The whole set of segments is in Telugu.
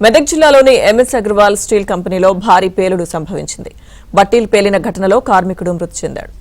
మెదక్ జిల్లాలోని ఎంఎస్ అగర్వాల్ స్టీల్ కంపెనీలో భారీ పేలుడు సంభవించింది. బట్టీలు పేలిన ఘటనలో కార్మికుడు మృతి చెందాడు.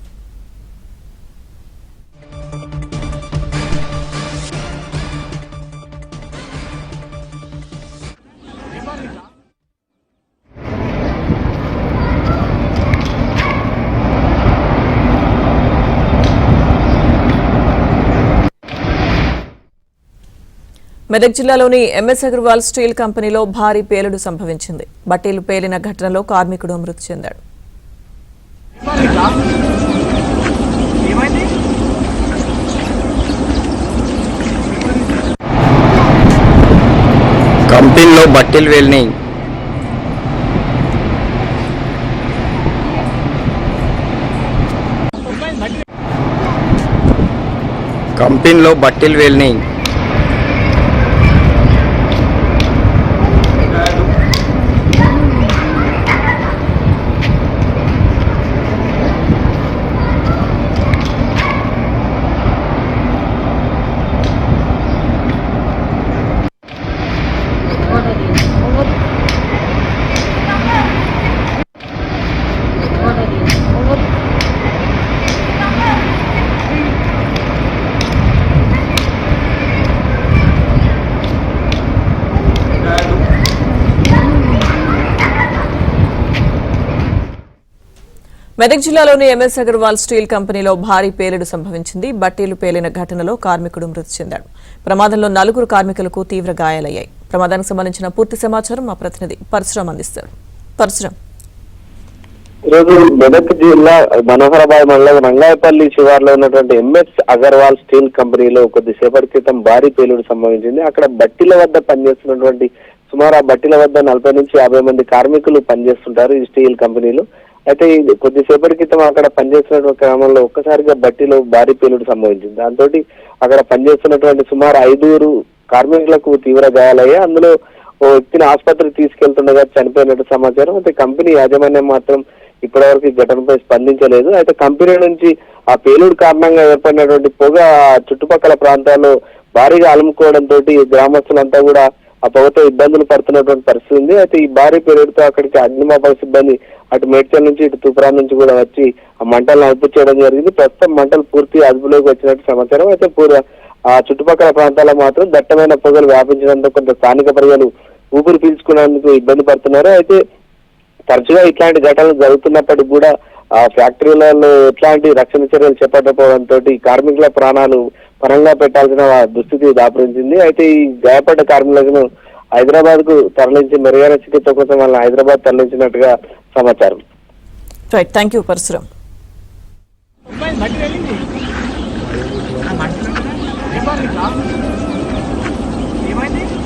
మెదక్ జిల్లాలోని ఎంఎస్ అగర్వాల్ స్టీల్ కంపెనీలో భారీ పేలుడు సంభవించింది. బట్టీలు పేలిన ఘటనలో కార్మికుడు మృతి చెందాడు. కంపెనీలో బట్టీలు పేలినాయి. కంపెనీలో బట్టీలు పేలినాయి. మెదక్ జిల్లాలోని ఎంఎస్ అగర్వాల్ స్టీల్ కంపెనీలో భారీ పేలుడు సంభవించింది. బట్టీలు పేలిన ఘటనలో కార్మికుడు మృతి చెందాడు. ప్రమాదంలో 4 కార్మికులకు తీవ్ర గాయాలయ్యాయి. ప్రమాదానికి సంబంధించిన పూర్తి సమాచారం మా ప్రతినిధి పరశురాం అందిస్తారు. పరశురాం, ఈరోజు మెదక్ జిల్లా మనోహరాబాద్ మండలం రంగాయపల్లి శివార్లో ఉన్నటువంటి ఎంఎస్ అగర్వాల్ స్టీల్ కంపెనీలో కొద్దిసేపటి క్రితం భారీ పేలుడు సంభవించింది. అక్కడ బట్టీల వద్ద పనిచేస్తున్నటువంటి సుమారు ఆ బట్టీల వద్ద 40 నుంచి 50 మంది కార్మికులు పనిచేస్తుంటారు ఈ స్టీల్ కంపెనీలో. అయితే కొద్దిసేపటి క్రితం అక్కడ పనిచేస్తున్నటువంటి క్రమంలో ఒక్కసారిగా బట్టీలో భారీ పేలుడు సంభవించింది. దాంతో అక్కడ పనిచేస్తున్నటువంటి సుమారు 5 కార్మికులకు తీవ్ర గాయాలయ్యాయి. అందులో ఓ వ్యక్తిని ఆసుపత్రికి తీసుకెళ్తుండగా చనిపోయినట్టు సమాచారం. అయితే కంపెనీ యాజమాన్యం మాత్రం ఇప్పటివరకు ఈ ఘటనపై స్పందించలేదు. అయితే కంపెనీ నుంచి ఆ పేలుడు కారణంగా ఏర్పడినటువంటి పొగ చుట్టుపక్కల ప్రాంతాల్లో భారీగా అలుముకోవడంతో గ్రామస్తులంతా కూడా ఆ పొగతో ఇబ్బందులు పడుతున్నటువంటి పరిస్థితి ఉంది. అయితే ఈ భారీ పేలుడుతో అక్కడికి అగ్నిమాపక సిబ్బంది అటు మేడ్చల్ నుంచి ఇటు తూప్రాన్ నుంచి కూడా వచ్చి ఆ మంటలను అదుపు చేయడం జరిగింది. ప్రస్తుతం మంటలు పూర్తి అదుపులోకి వచ్చినట్టు సమాచారం. అయితే ఆ చుట్టుపక్కల ప్రాంతాల్లో మాత్రం దట్టమైన పొగలు వ్యాపించడంతో కొంత స్థానిక ప్రజలు ఊపిరి పీల్చుకునేందుకు ఇబ్బంది పడుతున్నారు. అయితే తరచుగా ఇట్లాంటి ఘటనలు జరుగుతున్నప్పటికీ కూడా ఆ ఫ్యాక్టరీలలో ఎట్లాంటి రక్షణ చర్యలు చేపట్టకపోవడంతో కార్మికుల ప్రాణాలు పరంగా పెట్టాల్సిన దుస్థితి దాపురించింది. అయితే ఈ గాయపడ్డ కార్మికులను హైదరాబాద్ కు తరలించి మెరుగైన చికిత్స కోసం వాళ్ళని హైదరాబాద్ తరలించినట్టుగా సమాచారం. Right, thank you Parashuram. ఏమైంది?